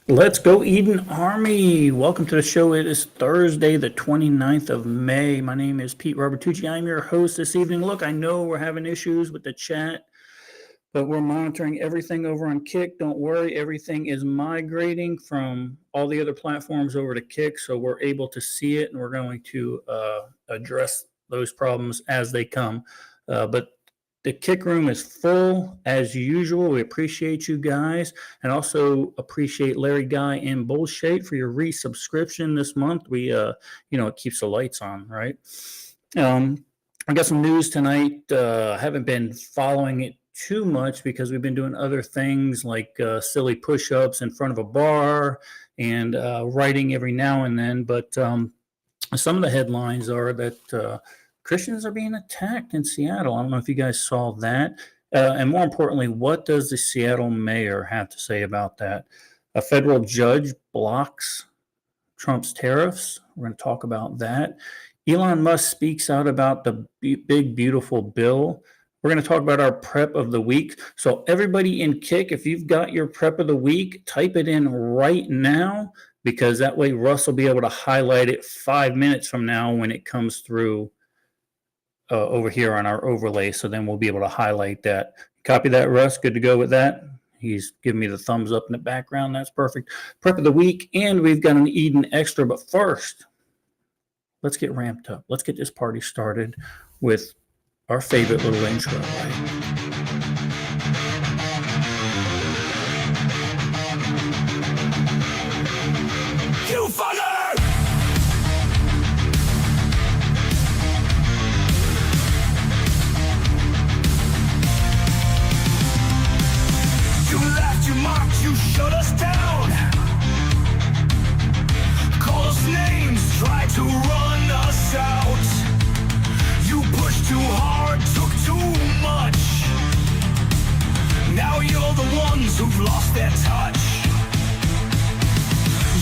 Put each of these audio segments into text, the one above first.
Let's go, Eden Army. Welcome to the show. It is Thursday, the 29th of May. My name is Pete Robertucci. I'm your host this evening. Look, I know we're having issues with the chat, but we're monitoring everything over on Kick. Don't worry, everything is migrating from all the other platforms over to Kick, so we're able to see it, and we're going to address those problems as they come. But the Kick Room is full as usual. We appreciate you guys, and also appreciate Larry Guy and Bullshade for your resubscription this month. It keeps the lights on, right? I got some news tonight. I haven't been following it too much because we've been doing other things like silly push-ups in front of a bar and writing every now and then. But some of the headlines are that Christians are being attacked in Seattle. I don't know if you guys saw that. And more importantly, what does the Seattle mayor have to say about that? A federal judge blocks Trump's tariffs. We're going to talk about that. Elon Musk speaks out about the big, beautiful bill. We're going to talk about our prep of the week. So everybody in Kick, if you've got your prep of the week, type it in right now, because that way Russ will be able to highlight it 5 minutes from now when it comes through over here on our overlay. So then we'll be able to highlight that. Copy that, Russ. Good to go with that. He's giving me the thumbs up in the background. That's perfect. Prep of the week, and we've got an Eden Extra. But first, let's get ramped up. Let's get this party started with our favorite little intro, right? You fucker! You laughed, you mocked, you shut us down. Call us names, tried to run us out. You pushed too hard, took too much. Now you're the ones who've lost their touch.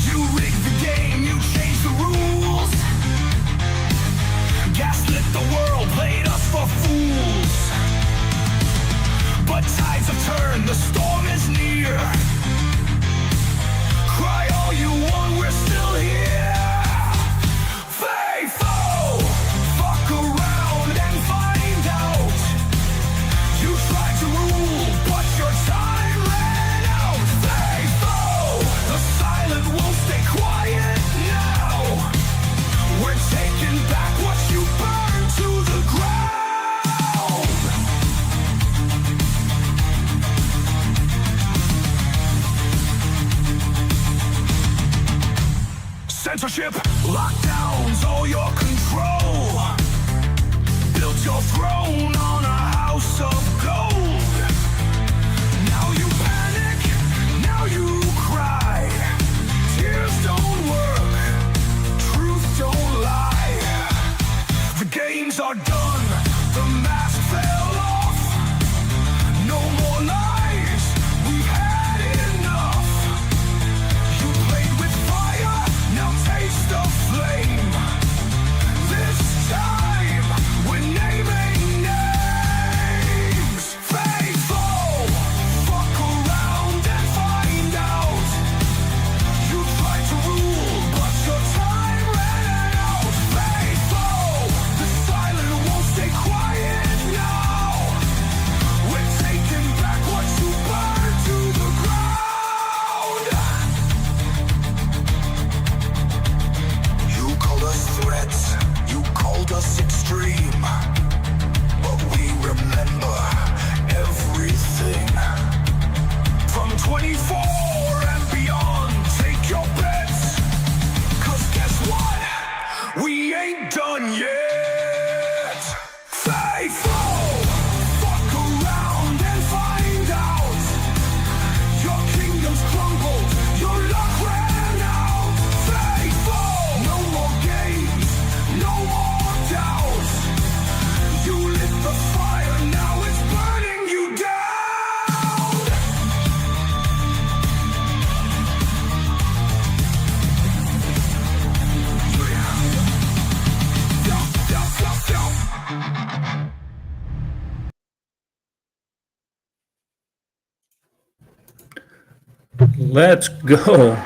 You rigged the game, you changed the rules. Gaslit the world, played us for fools. But tides have turned, the storm is near. Cry all you want, we're still here. Faithful, fuck around and find out. You tried to rule, but your time ran out. Faithful, the silent won't stay quiet now. We're taking back what you burned to the ground. Censorship, lockdowns, all your control. Built your throne on a house of gold. Now you panic, now you cry. Tears don't work, truth don't lie. The games are done, the mask fell off. No more lies, we've had enough. You played with fire, now taste the flame. This time we're naming names. Let's go.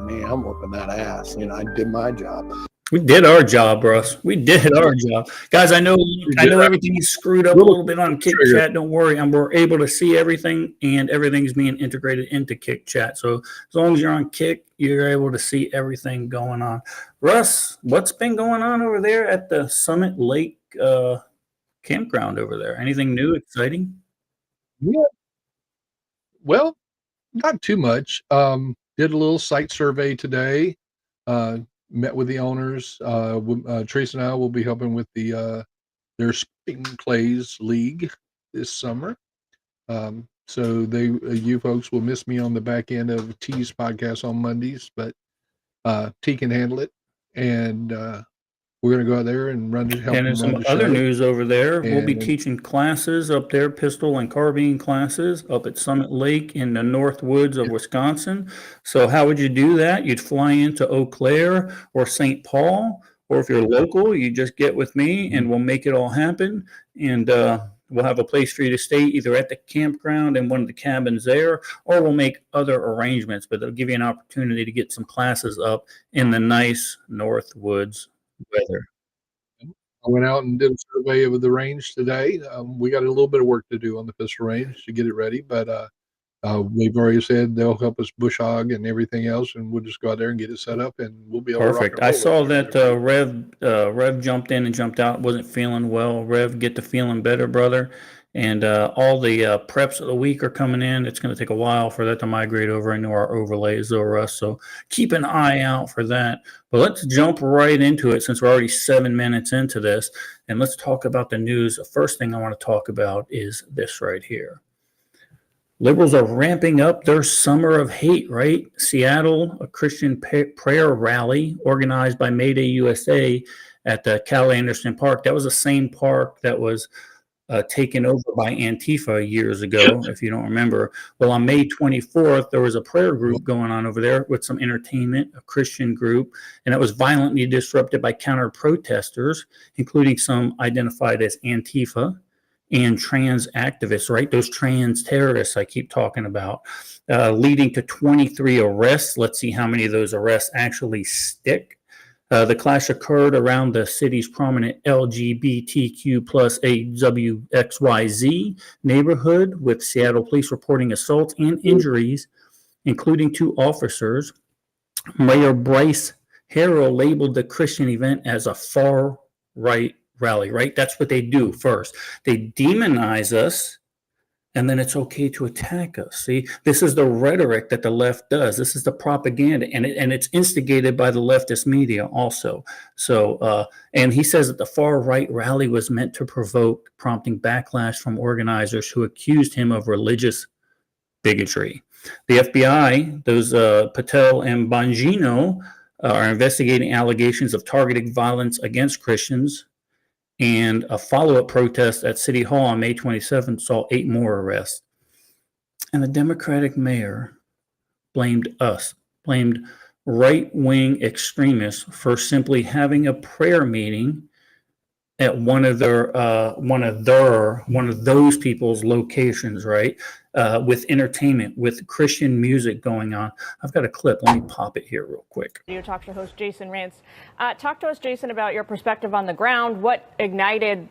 Me, I'm whooping that ass. I did my job. We did our job, Russ. We did our job, guys. I know everything is screwed up a little bit on Kick trigger. Chat. Don't worry, we're able to see everything, and everything's being integrated into Kick Chat. So as long as you're on Kick, you're able to see everything going on. Russ, what's been going on over there at the Summit Lake campground over there? Anything new, exciting? Yeah. Well, not too much. Did a little site survey today. Met with the owners. Trace and I will be helping with their Spin Clays League this summer. So you folks will miss me on the back end of T's podcast on Mondays, but T can handle it, and we're going to go out there and help And them there's run some the other show. news over there. We'll be And- teaching classes up there, pistol and carbine classes up at Summit Lake in the North Woods of Wisconsin. So how would you do that? You'd fly into Eau Claire or St. Paul, or if you're local, you just get with me and we'll make it all happen. And we'll have a place for you to stay either at the campground in one of the cabins there, or we'll make other arrangements, but it'll give you an opportunity to get some classes up in the nice North Woods weather. I went out and did a survey of the range today. We got a little bit of work to do on the pistol range to get it ready, but they've already said they'll help us bush hog and everything else, and we'll just go out there and get it set up, and we'll be able Perfect. to rock I and roll. saw that Rev jumped in and jumped out. Wasn't feeling well. Rev, get to feeling better, brother. And all the preps of the week are coming in. It's going to take a while for that to migrate over into our overlays, though, Russ. So keep an eye out for that. But let's jump right into it since we're already 7 minutes into this, and let's talk about the news. The first thing I want to talk about is this right here. Liberals are ramping up their summer of hate, right? Seattle, a Christian prayer rally organized by Mayday USA at the Cal Anderson Park. That was the same park that was taken over by Antifa years ago, if you don't remember. Well, on May 24th, there was a prayer group going on over there with some entertainment, a Christian group, and it was violently disrupted by counter protesters, including some identified as Antifa and trans activists, right? Those trans terrorists I keep talking about, leading to 23 arrests. Let's see how many of those arrests actually stick. The clash occurred around the city's prominent LGBTQ plus AWXYZ neighborhood, with Seattle police reporting assaults and injuries, including 2 officers. Mayor Bryce Harrell labeled the Christian event as a far-right rally, right? That's what they do first. They demonize us, and then it's okay to attack us. See, this is the rhetoric that the left does. This is the propaganda, and it's instigated by the leftist media also. So, and he says that the far right rally was meant to provoke, prompting backlash from organizers who accused him of religious bigotry. The FBI, those Patel and Bongino, are investigating allegations of targeted violence against Christians. And a follow-up protest at City Hall on May 27th saw 8 more arrests. And the Democratic mayor blamed right-wing extremists for simply having a prayer meeting at one of those people's locations, right? With entertainment, with Christian music going on. I've got a clip. Let me pop it here real quick. You talk to host Jason Rantz. Talk to us, Jason, about your perspective on the ground. What ignited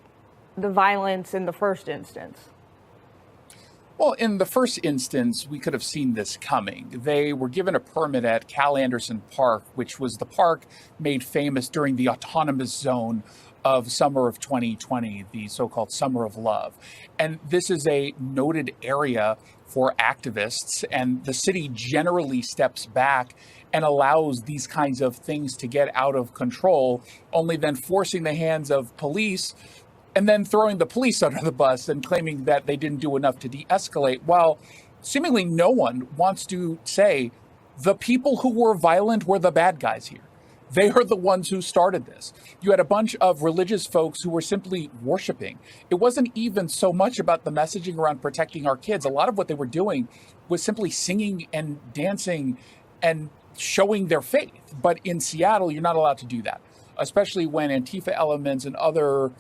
the violence in the first instance? Well, in the first instance, we could have seen this coming. They were given a permit at Cal Anderson Park, which was the park made famous during the autonomous zone of summer of 2020, the so-called Summer of Love. And this is a noted area for activists, and the city generally steps back and allows these kinds of things to get out of control, only then forcing the hands of police and then throwing the police under the bus and claiming that they didn't do enough to de-escalate, while seemingly no one wants to say the people who were violent were the bad guys here. They are the ones who started this. You had a bunch of religious folks who were simply worshiping. It wasn't even so much about the messaging around protecting our kids. A lot of what they were doing was simply singing and dancing and showing their faith. But in Seattle, you're not allowed to do that, especially when Antifa elements and other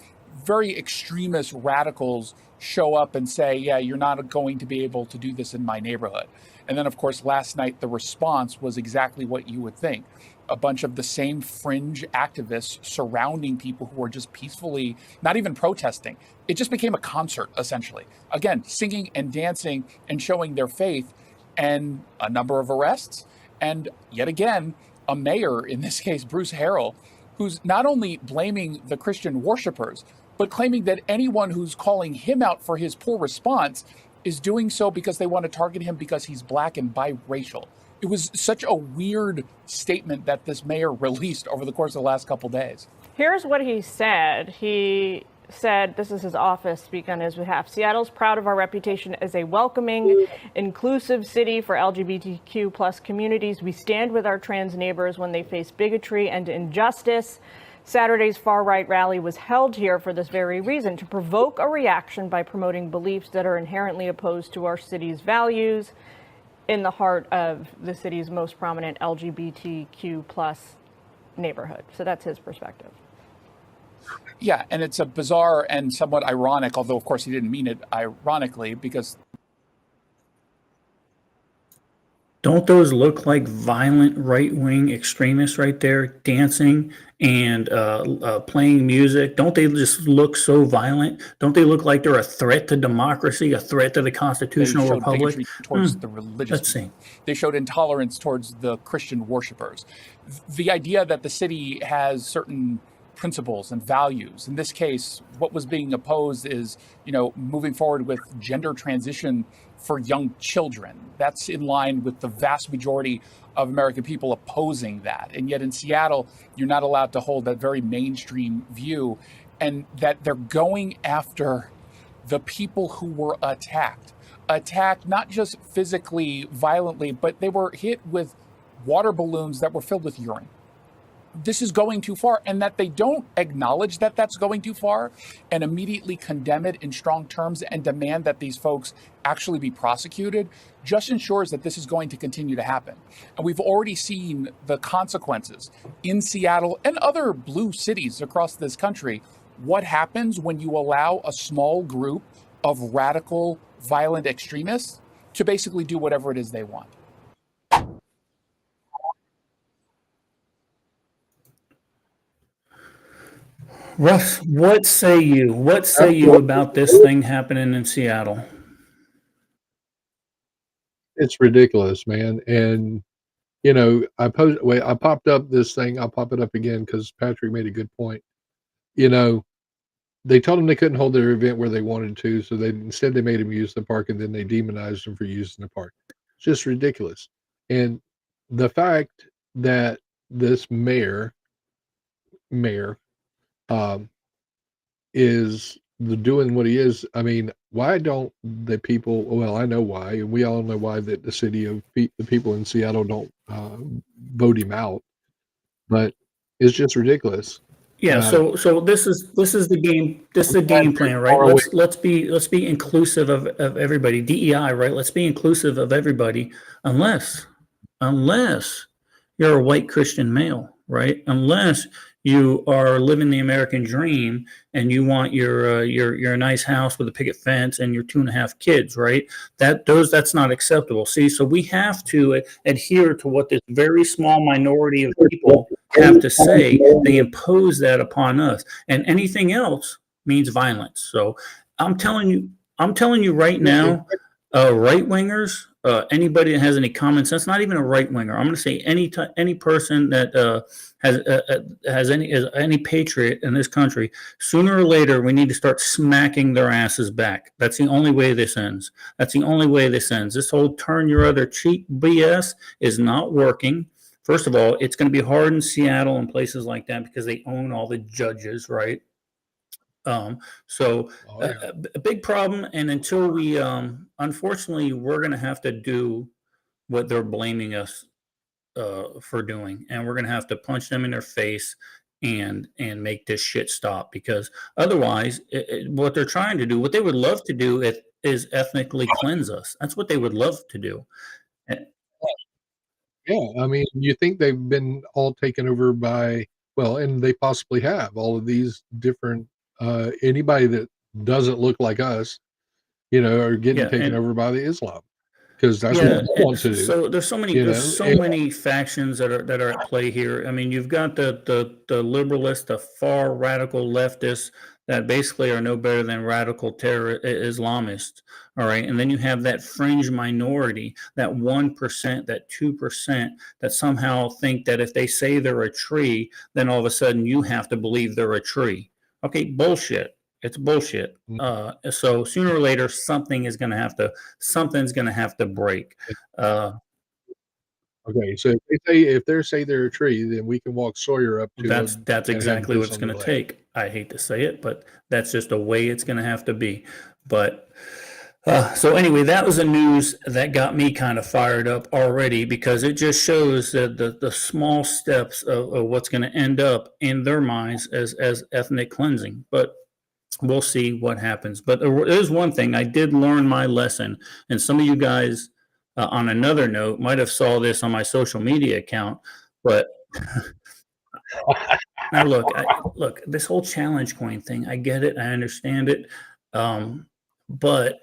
very extremist radicals show up and say, yeah, you're not going to be able to do this in my neighborhood. And then, of course, last night, the response was exactly what you would think. A bunch of the same fringe activists surrounding people who were just peacefully, not even protesting. It just became a concert, essentially. Again, singing and dancing and showing their faith, and a number of arrests. And yet again, a mayor, in this case, Bruce Harrell, who's not only blaming the Christian worshipers, but claiming that anyone who's calling him out for his poor response is doing so because they want to target him because he's black and biracial. It was such a weird statement that this mayor released over the course of the last couple days. Here's what he said. He said, this is his office speak on his behalf, Seattle's proud of our reputation as a welcoming, inclusive city for LGBTQ plus communities. We stand with our trans neighbors when they face bigotry and injustice. Saturday's far-right rally was held here for this very reason, to provoke a reaction by promoting beliefs that are inherently opposed to our city's values in the heart of the city's most prominent LGBTQ plus neighborhood. So that's his perspective. Yeah, and it's a bizarre and somewhat ironic, although of course he didn't mean it ironically, because don't those look like violent right-wing extremists right there, dancing and playing music? Don't they just look so violent? Don't they look like they're a threat to democracy, a threat to the constitutional they showed republic? bigotry towards the religious Let's see. They showed intolerance towards the Christian worshipers. The idea that the city has certain principles and values. In this case, what was being opposed is, moving forward with gender transition for young children. That's in line with the vast majority of American people opposing that. And yet in Seattle, you're not allowed to hold that very mainstream view, and that they're going after the people who were attacked not just physically, violently, but they were hit with water balloons that were filled with urine. This is going too far, and that they don't acknowledge that that's going too far and immediately condemn it in strong terms and demand that these folks actually be prosecuted just ensures that this is going to continue to happen. And we've already seen the consequences in Seattle and other blue cities across this country. What happens when you allow a small group of radical, violent extremists to basically do whatever it is they want? Russ, what say you? What say you about this thing happening in Seattle? It's ridiculous, man. And I popped up this thing. I'll pop it up again because Patrick made a good point. They told them they couldn't hold their event where they wanted to, so they made them use the park, and then they demonized them for using the park. It's just ridiculous. And the fact that this mayor is doing what he is. I mean, why don't the people? Well, I know why, and we all know why, that the people in Seattle don't vote him out. But it's just ridiculous. Yeah, so this is the game. This is the game plan, right? Let's be inclusive of everybody. DEI, right? Let's be inclusive of everybody, unless you're a white Christian male, right? Unless you are living the American dream and you want your nice house with a picket fence and your 2.5 kids, right? That's not acceptable. See, so we have to adhere to what this very small minority of people have to say. They impose that upon us, and anything else means violence. So I'm telling you right now, right wingers, anybody that has any common sense, not even a right winger, I'm going to say any person that has any patriot in this country, sooner or later we need to start smacking their asses back. That's the only way this ends. This whole turn your other cheek BS is not working. First of all, it's going to be hard in Seattle and places like that because they own all the judges, right? A big problem. And until we, unfortunately, we're going to have to do what they're blaming us for doing, and we're going to have to punch them in their face and make this shit stop, because otherwise, what they're trying to do, what they would love to do, is ethnically cleanse us. That's what they would love to do. Yeah, I mean, you think they've been all taken over by, well, and they possibly have, all of these different anybody that doesn't look like us, are getting Yeah, taken and over by the Islam, because that's yeah, what they want to do. so there's so And many factions that are at play here. I mean, you've got the liberalists, the far radical leftists that basically are no better than radical terror Islamists. All right, and then you have that fringe minority, that 1%, that 2% that somehow think that if they say they're a tree, then all of a sudden you have to believe they're a tree. Okay, bullshit. It's bullshit. So sooner or later, something's going to have to break. Uh, okay, so if they say they're a tree, then we can walk Sawyer up to them that's and have him exactly what piss it's on going their to leg. take. I hate to say it, but that's just the way it's going to have to be. But so anyway, that was the news that got me kind of fired up already, because it just shows that the small steps of what's going to end up in their minds as ethnic cleansing. But we'll see what happens. But there is one thing I did learn my lesson, and some of you guys, on another note, might have saw this on my social media account. But now look, this whole challenge coin thing, I get it, I understand it, but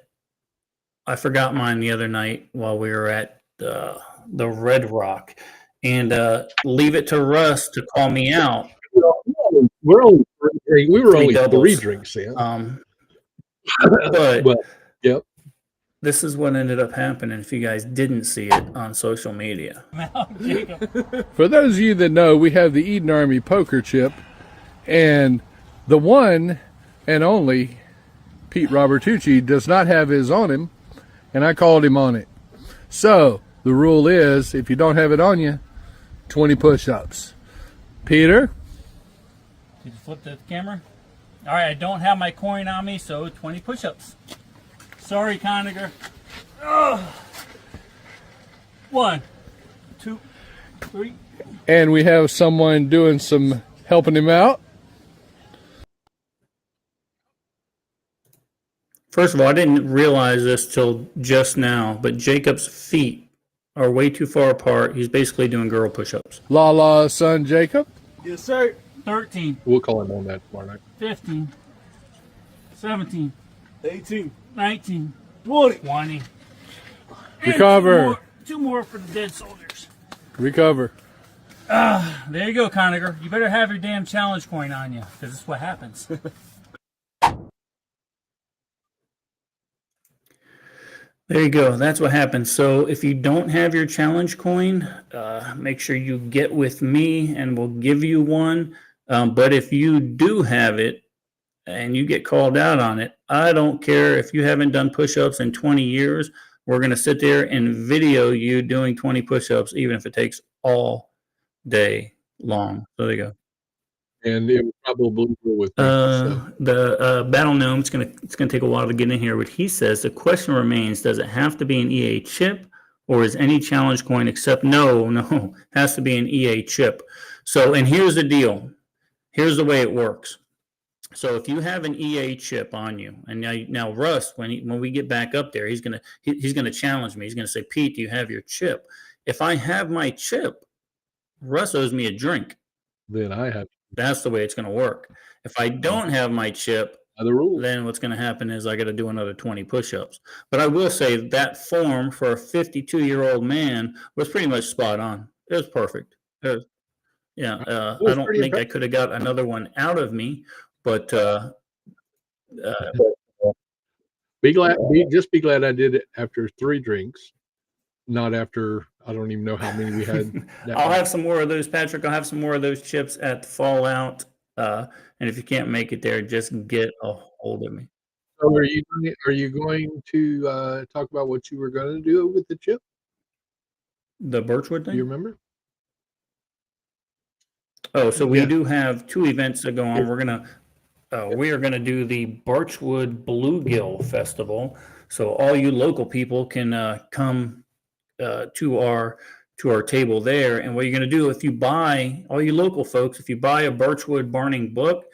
I forgot mine the other night while we were at the Red Rock, and leave it to Russ to call me out. We were Three only three doubles. drinks in. But Well, yep. this is what ended up happening if you guys didn't see it on social media. For those of you that know, we have the Eden Army poker chip, and the one and only Pete Robertucci does not have his on him, and I called him on it. So the rule is, if you don't have it on you, 20 push-ups. Peter? Did you flip the camera? All right, I don't have my coin on me, so 20 push-ups. Sorry, Conager. 1, 2, 3. And we have someone doing some helping him out. First of all, I didn't realize this till just now, but Jacob's feet are way too far apart. He's basically doing girl push-ups. Lala's son, Jacob. Yes, sir. 13, We'll call him on that tomorrow night. 15, 17, 18, 19, 20. 20. Recover. Two more for the dead soldiers. Recover. There you go, Conager. You better have your damn challenge coin on you, because this is what happens. There you go. That's what happens. So if you don't have your challenge coin, make sure you get with me and we'll give you one. But if you do have it and you get called out on it, I don't care if you haven't done push-ups in 20 years. We're going to sit there and video you doing 20 push-ups, even if it takes all day long. So there you go. And it will probably go with me. So. The Battle Gnome, it's gonna take a while to get in here, but he says the question remains: does it have to be an EA chip, or is any challenge coin except no, has to be an EA chip. So, and here's the deal. Here's the way it works. So if you have an EA chip on you, and now Russ, when we get back up there, he's gonna challenge me. He's gonna say, Pete, do you have your chip? If I have my chip, Russ owes me a drink. Then I have. That's the way it's going to work. If I don't have my chip, The rule. then what's going to happen is I got to do another 20 push-ups. But I will say that form for a 52-year-old man was pretty much spot on. It was perfect. I don't think I could have got another one out of me, but be glad I did it after 3 drinks, not after I don't even know how many we had. I'll have some more of those, Patrick. I'll have some more of those chips at Fallout. And if you can't make it there, just get a hold of me. So are you going to talk about what you were going to do with the chip? The Birchwood Do thing? you remember? Oh, so we do have 2 events that go on. We are gonna do the Birchwood Bluegill Festival. So all you local people can come to our table there. And what you're gonna do, if you buy, all you local folks, if you buy a Birchwood Burning book,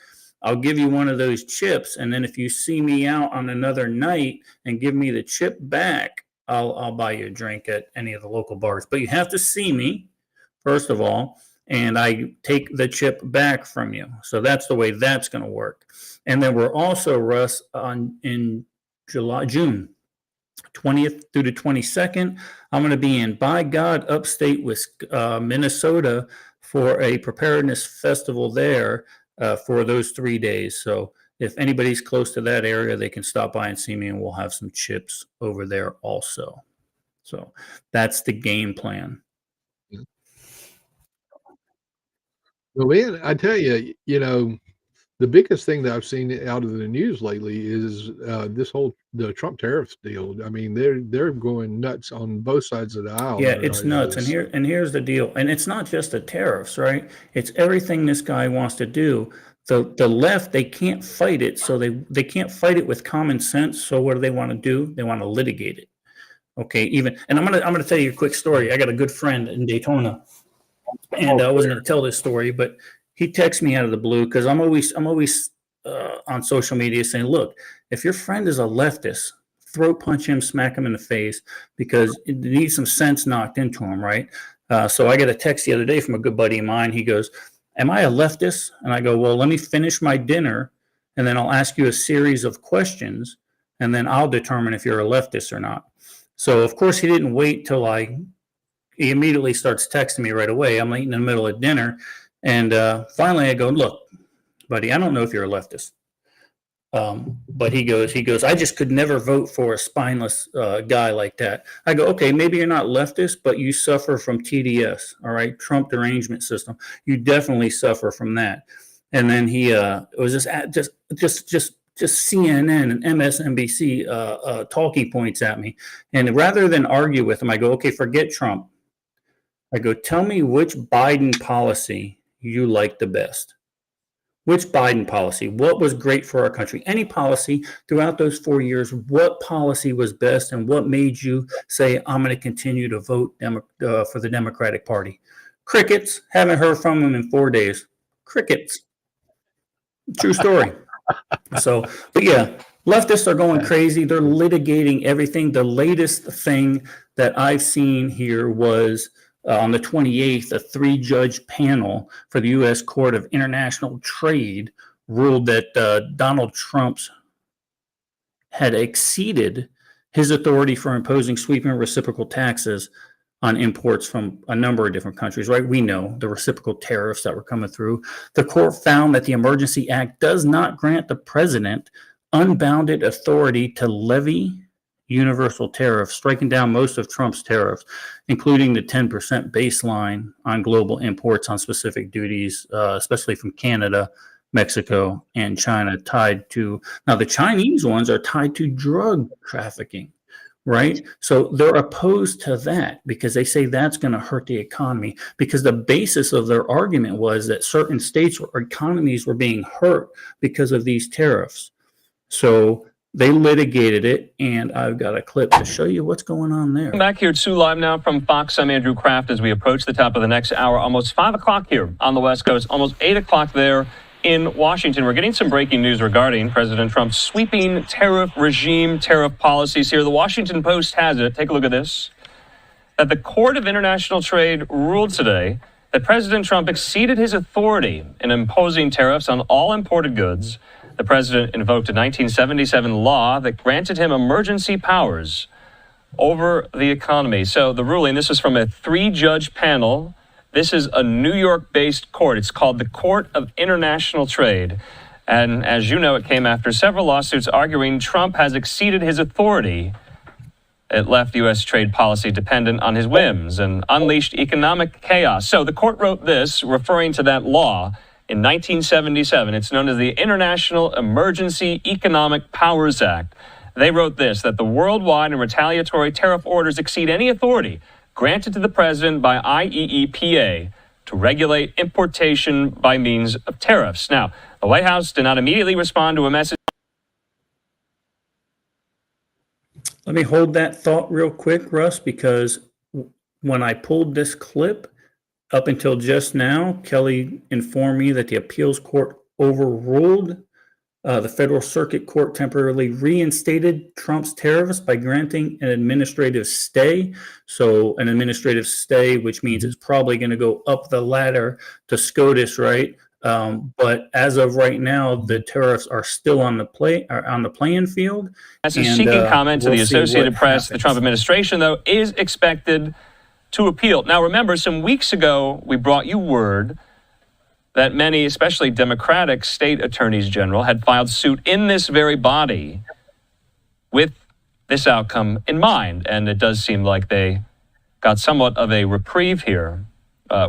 I'll give you one of those chips. And then if you see me out on another night and give me the chip back, I'll buy you a drink at any of the local bars. But you have to see me, first of all. and I take the chip back from you. So that's the way that's going to work. And then we're also, Russ, in June 20th through the 22nd, I'm going to be in, by God, upstate Minnesota for a preparedness festival there for those 3 days. So if anybody's close to that area, they can stop by and see me, and we'll have some chips over there also. So that's the game plan. Well, man, I tell you, the biggest thing that I've seen out of the news lately is the Trump tariffs deal. I mean, they're going nuts on both sides of the aisle. Yeah, it's nuts. And here's the deal. And it's not just the tariffs, right? It's everything this guy wants to do. The left, they can't fight it, so they can't fight it with common sense. So what do they want to do? They want to litigate it. Okay, and I'm gonna tell you a quick story. I got a good friend in Daytona, and I wasn't gonna tell this story, but he texts me out of the blue because I'm always on social media saying, look, if your friend is a leftist, throat punch him, smack him in the face, because it needs some sense knocked into him, right? So I got a text the other day from a good buddy of mine. He goes, am I a leftist? And I go, well, let me finish my dinner, and then I'll ask you a series of questions, and then I'll determine if you're a leftist or not. So, of course, he didn't wait till he immediately starts texting me right away. I'm eating in the middle of dinner. And finally I go, look, buddy, I don't know if you're a leftist. But he goes, I just could never vote for a spineless guy like that. I go, okay, maybe you're not leftist, but you suffer from TDS, all right, Trump derangement system. You definitely suffer from that. And then it was just CNN and MSNBC talking points at me. And rather than argue with him, I go, okay, forget Trump. I go, tell me which Biden policy you like the best. Which Biden policy? What was great for our country? Any policy throughout those 4 years, what policy was best, and what made you say, I'm going to continue to vote for the Democratic Party? Crickets. Haven't heard from him in 4 days. Crickets. True story. So, but yeah, leftists are going crazy. They're litigating everything. The latest thing that I've seen here was on the 28th, a 3-judge panel for the U.S. Court of International Trade ruled that Donald Trump had exceeded his authority for imposing sweeping reciprocal taxes on imports from a number of different countries, right? We know the reciprocal tariffs that were coming through. The court found that the Emergency Act does not grant the president unbounded authority to levy universal tariffs, striking down most of Trump's tariffs, including the 10% baseline on global imports on specific duties, especially from Canada, Mexico, and China, tied to, now the Chinese ones are tied to drug trafficking, right? So they're opposed to that because they say that's going to hurt the economy, because the basis of their argument was that certain states or economies were being hurt because of these tariffs. So they litigated it, and I've got a clip to show you what's going on there. Back here at Sue Live now from Fox. I'm Andrew Kraft as we approach the top of the next hour. Almost 5 o'clock here on the West Coast, almost 8 o'clock there in Washington. We're getting some breaking news regarding President Trump's sweeping tariff policies here. The Washington Post has it. Take a look at this. That the Court of International Trade ruled today that President Trump exceeded his authority in imposing tariffs on all imported goods. The president invoked a 1977 law that granted him emergency powers over the economy. So the ruling, this is from a 3-judge panel. This is a New York-based court. It's called the Court of International Trade. And as you know, it came after several lawsuits arguing Trump has exceeded his authority. It left U.S. trade policy dependent on his whims and unleashed economic chaos. So the court wrote this, referring to that law, in 1977. It's known as the International Emergency Economic Powers Act. They wrote this, that the worldwide and retaliatory tariff orders exceed any authority granted to the president by IEEPA to regulate importation by means of tariffs. Now, the White House did not immediately respond to a message. Let me hold that thought real quick, Russ, because when I pulled this clip, up until just now, Kelly informed me that the appeals court overruled The Federal Circuit Court temporarily reinstated Trump's tariffs by granting an administrative stay. So, an administrative stay, which means it's probably going to go up the ladder to SCOTUS, right? But as of right now, the tariffs are still on the playing field. As is seeking comment to the we'll see what Associated Press, the happens. Trump administration, though, is expected to appeal. Now, remember, some weeks ago, we brought you word that many, especially Democratic state attorneys general, had filed suit in this very body with this outcome in mind. And it does seem like they got somewhat of a reprieve here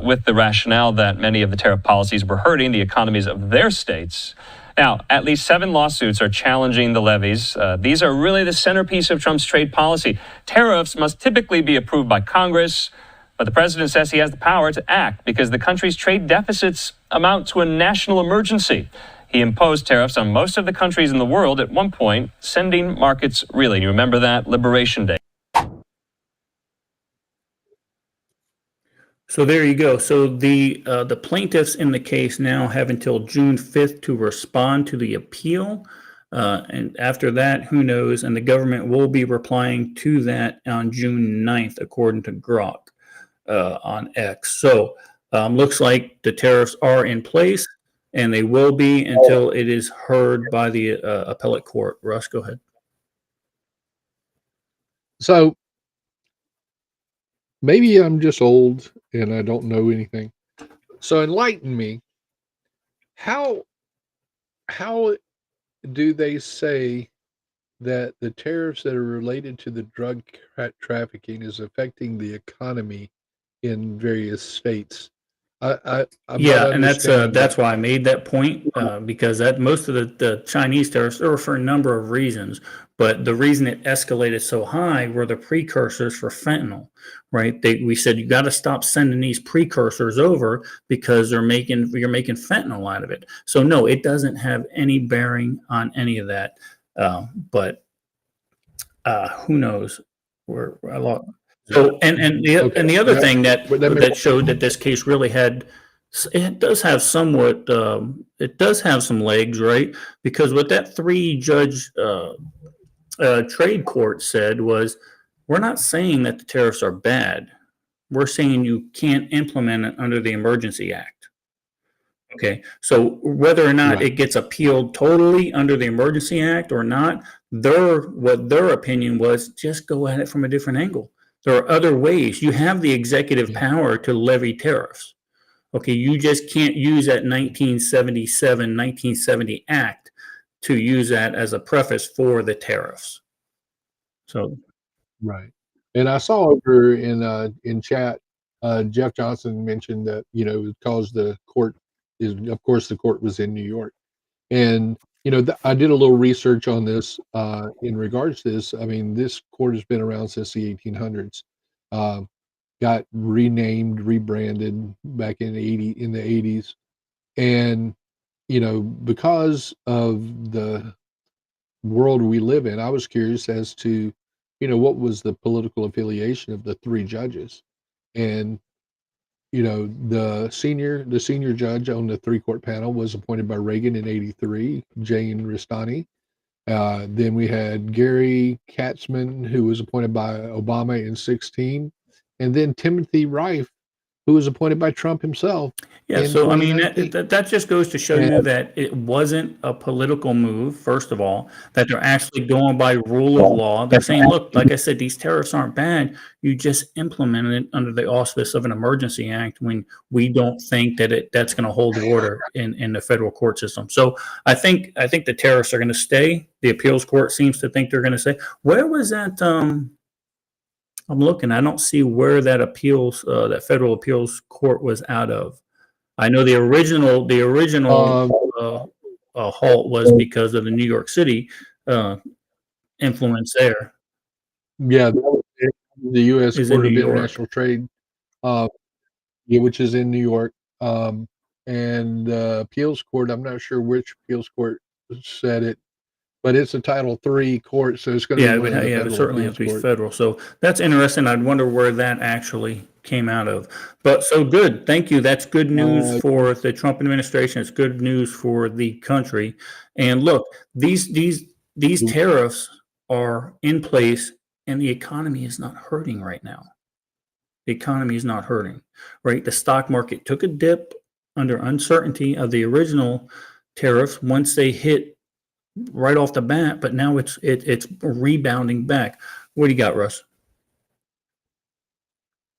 with the rationale that many of the tariff policies were hurting the economies of their states. Now, at least 7 lawsuits are challenging the levies. These are really the centerpiece of Trump's trade policy. Tariffs must typically be approved by Congress, but the president says he has the power to act because the country's trade deficits amount to a national emergency. He imposed tariffs on most of the countries in the world at one point, sending markets reeling. You remember that? Liberation Day. So there you go. So the plaintiffs in the case now have until June 5th to respond to the appeal. And after that, who knows? And the government will be replying to that on June 9th, according to Grok on X. So looks like the tariffs are in place, and they will be until it is heard by the appellate court. Russ, go ahead. So maybe I'm just old and I don't know anything. So enlighten me. How do they say that the tariffs that are related to the drug trafficking is affecting the economy in various states? I'm Yeah, not and that's understanding why I made that point because that most of the Chinese tariffs are for a number of reasons, but the reason it escalated so high were the precursors for fentanyl, right? We said you got to stop sending these precursors over because you're making fentanyl out of it. So no, it doesn't have any bearing on any of that. But who knows? We're a lot. So and the other thing that showed that this case really it does have somewhat it does have some legs, right? Because what that 3-judge trade court said was, we're not saying that the tariffs are bad. We're saying you can't implement it under the Emergency Act. Okay, so whether or not it gets appealed totally under the Emergency Act or not, what their opinion was, just go at it from a different angle. There are other ways. You have the executive power to levy tariffs. Okay, you just can't use that 1970 Act to use that as a preface for the tariffs. So, right. And I saw over in chat, Jeff Johnson mentioned that because the court of course, the court was in New York, and I did a little research on this in regards to this. I mean, this court has been around since the 1800s. Got renamed, rebranded back in the 80s, and because of the world we live in, I was curious as to what was the political affiliation of the 3 judges, and the senior judge on the 3-court panel was appointed by Reagan in '83, Jane Ristani. Then we had Gary Katzman, who was appointed by Obama in '16, and then Timothy Rife, who was appointed by Trump himself. yeah, in so I mean, 2019. that just goes to show you that it wasn't a political move, first of all, that they're actually going by rule of law. They're saying, look, like I said, these tariffs aren't bad. You just implemented it under the auspice of an emergency act when we don't think that that's going to hold water in the federal court system. So I think the tariffs are going to stay. The appeals court seems to think they're going to stay. Where was that? I'm looking. I don't see where that federal appeals court was out of. I know the original halt was because of the New York City influence there. Yeah, the U.S. Is in Court of New York. International Trade, which is in New York, and the appeals court. I'm not sure which appeals court said it, but it's a Title III court, so it's going to Yeah, be it one would, of the it federal certainly have appeals to be court. federal. So that's interesting. I'd wonder where that actually came out of. But so good. Thank you. That's good news for the Trump administration. It's good news for the country. And look, these tariffs are in place, and the economy is not hurting right now. The economy is not hurting, right? The stock market took a dip under uncertainty of the original tariffs once they hit right off the bat, but now it's rebounding back. What do you got, Russ?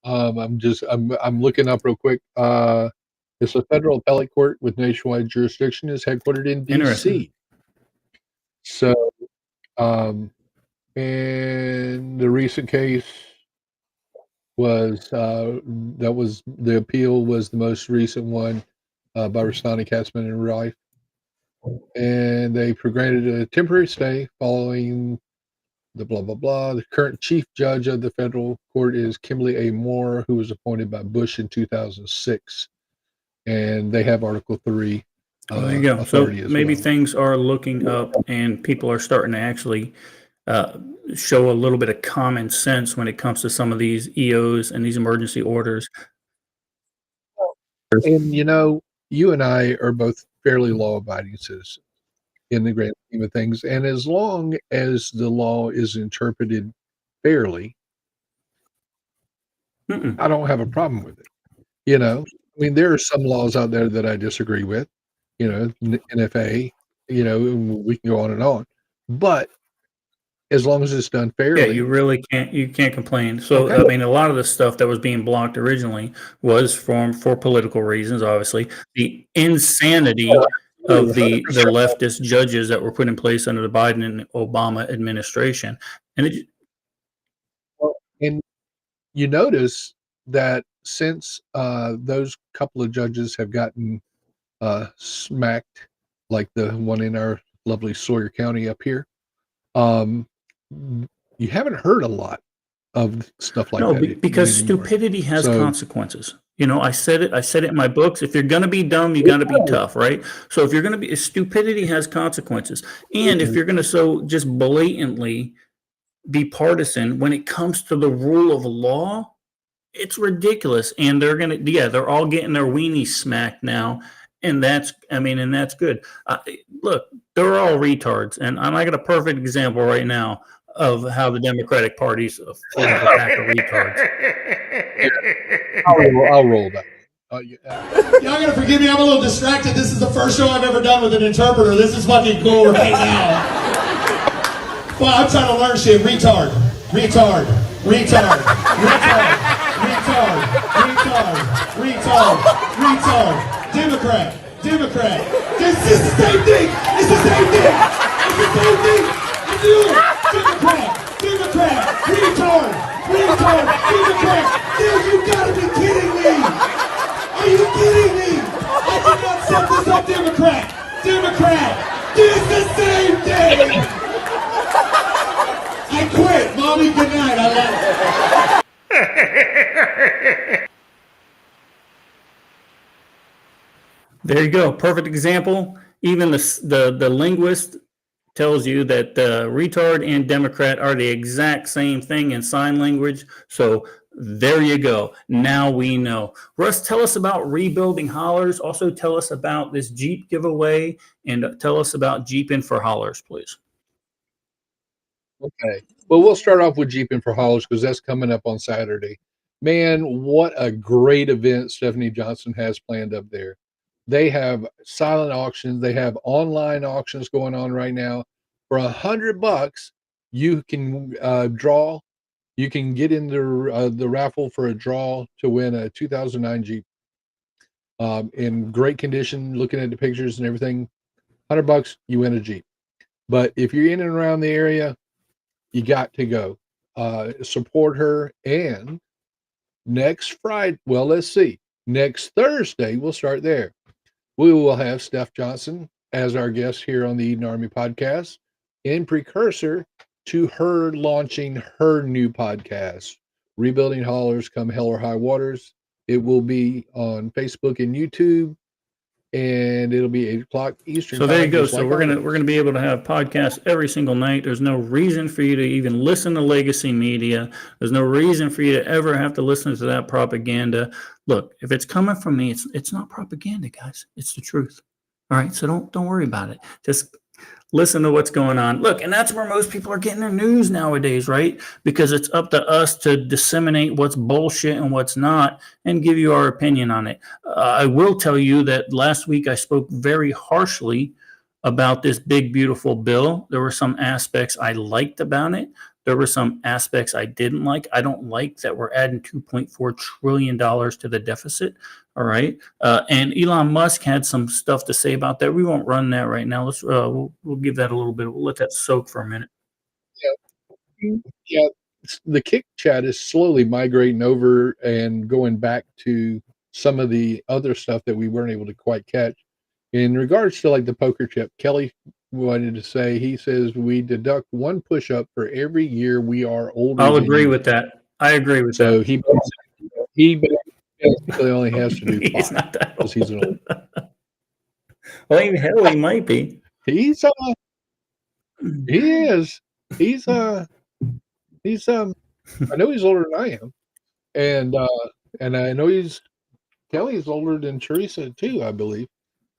I'm looking up real quick. It's a federal appellate court with nationwide jurisdiction. Is headquartered in Interesting. D.C. So, and the recent case was the appeal was the most recent one by responding Katzman and Rife, and they granted a temporary stay following the blah blah blah. The current chief judge of the federal court is Kimberly A. Moore, who was appointed by Bush in 2006, and they have Article 3 There you go. So authority as maybe well. things are looking up, and people are starting to actually show a little bit of common sense when it comes to some of these EOs and these emergency orders. And you and I are both fairly law-abiding citizens in the grand scheme of things, and as long as the law is interpreted fairly, Mm-mm. I don't have a problem with it. I mean, there are some laws out there that I disagree with, NFA, we can go on and on, but as long as it's done Yeah, fairly. you really can't complain. So, Okay. I mean, a lot of the stuff that was being blocked originally was for political reasons, obviously. The insanity of the 100%. leftist judges that were put in place under the Biden and Obama administration. And And you notice that since those couple of judges have gotten smacked, like the one in our lovely Sawyer County up here, um, you haven't heard a lot of stuff like no, that because anymore. stupidity has So consequences. I said it in my books. If you're going to be dumb, you got to be tough, right? So if you're going to be, stupidity has consequences. And if you're going to so just blatantly be partisan when it comes to the rule of law, it's ridiculous. And they're all getting their weenies smacked now. And that's good. Look, they're all retards. And I got a perfect example right now of how the Democratic Party's full of a pack of retards. I'll roll that. Y'all gotta forgive me, I'm a little distracted. This is the first show I've ever done with an interpreter. This is fucking cool right now. Well, I'm trying to learn shit. Retard. Retard. Retard. Retard. Retard. Retard. Retard. Retard. Democrat. Democrat. This is the same thing. It's the same thing. It's the same thing. I knew it. Democrat. Democrat. Retard. Retard. Democrat. Dude, you gotta be kidding me. Are you kidding me? I did not set this up, Democrat. Democrat. It's the same thing. I quit. Mommy, good night. I love it. There you go. Perfect example. Even the linguist tells you that retard and Democrat are the exact same thing in sign language. So there you go. Now we know. Russ, tell us about rebuilding hollers. Also tell us about this Jeep giveaway and tell us about Jeeping for Hollers, please. Okay. Well, we'll start off with Jeeping for Hollers because that's coming up on Saturday. Man, what a great event Stephanie Johnson has planned up there. They have silent auctions. They have online auctions going on right now. For $100, you can draw. You can get in the raffle for a draw to win a 2009 Jeep in great condition. Looking at the pictures and everything, $100, you win a Jeep. But if you're in and around the area, you got to go support her. And next Friday, well, let's see, next Thursday, we'll start there. We will have Steph Johnson as our guest here on the Eden Army podcast in precursor to her launching her new podcast, Rebuilding Hollers Come Hell or High Waters. It will be on Facebook and YouTube and it'll be 8 o'clock Eastern So time. there you go. just So like we're always. gonna be able to have podcasts every single night. There's no reason for you to even listen to legacy media. There's no reason for you to ever have to listen to that propaganda. Look, if it's coming from me, it's not propaganda, guys. It's the truth. All right. So don't worry about it. Just listen to what's going on. Look, and that's where most people are getting their news nowadays, right? Because it's up to us to disseminate what's bullshit and what's not and give you our opinion on it. I will tell you that last week I spoke very harshly about this big, beautiful bill. There were some aspects I liked about it. There were some aspects I didn't like. I don't like that we're adding $2.4 trillion to the deficit. All right. And Elon Musk had some stuff to say about that. We won't run that right now. We'll give that a little bit. We'll let that soak for a minute. Yeah, the Kick chat is slowly migrating over and going back to some of the other stuff that we weren't able to quite catch. In regards to like the poker chip, Kelly wanted to say, he says we deduct one push up for every year we are older. I'll than agree you. with that. I agree with So that. he basically only has to do He's 5 not that because he's an old. Well, hell, he might be. He's he is. He's I know he's older than I am. And I know Kelly's older than Teresa too, I believe.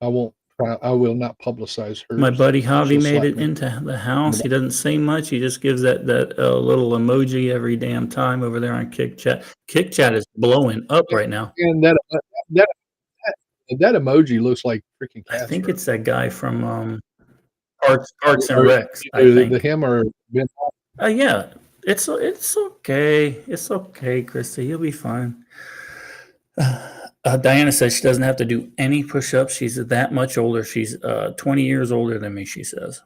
I will not publicize her. My buddy Javi She'll made slap it me. into the house. He doesn't say much. He just gives that little emoji every damn time over there on Kick Chat. Kick Chat is blowing up right now. And that emoji looks like freaking I Castro. think it's that guy from Parks and Or Recs. I either think. him or Ben. Yeah, it's okay. It's okay, Christy. You'll be fine. Diana says she doesn't have to do any push-ups. She's that much older. She's 20 years older than me, she says.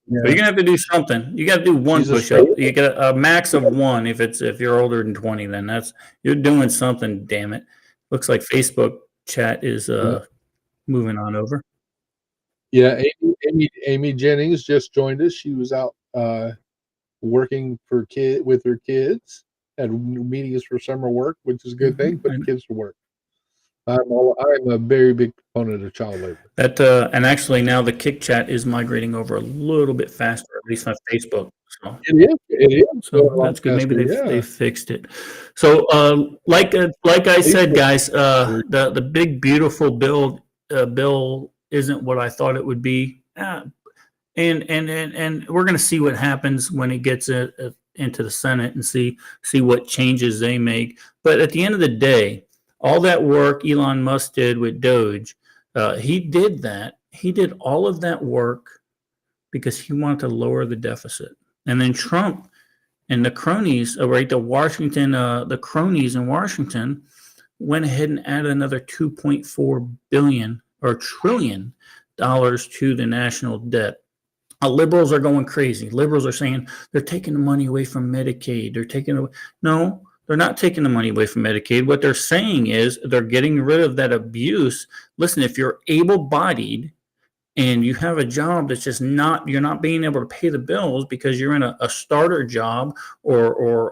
Yeah. But you're gonna have to do something. You got to do one She's a push-up. straight- You get a max of one. If you're older than 20, then you're doing something. Damn it! Looks like Facebook chat is moving on over. Yeah, Amy Jennings just joined us. She was out working with her kids, had meetings for summer work, which is a good thing. Put the kids to work. I'm a very big proponent of child labor. That and actually now the Kick Chat is migrating over a little bit faster, at least on Facebook. So It is. So that's good. Maybe they fixed it. So like I said, guys, the big beautiful bill isn't what I thought it would be. And we're going to see what happens when it gets into the Senate and see what changes they make. But at the end of the day, all that work Elon Musk did with Doge, he did that. He did all of that work because he wanted to lower the deficit. And then Trump and the cronies, the cronies in Washington went ahead and added another $2.4 billion or trillion dollars to the national debt. Liberals are going crazy. Liberals are saying they're taking the money away from Medicaid. No, they're not taking the money away from Medicaid. What they're saying is they're getting rid of that abuse. Listen, if you're able-bodied and you have a job that's just you're not being able to pay the bills because you're in a starter job or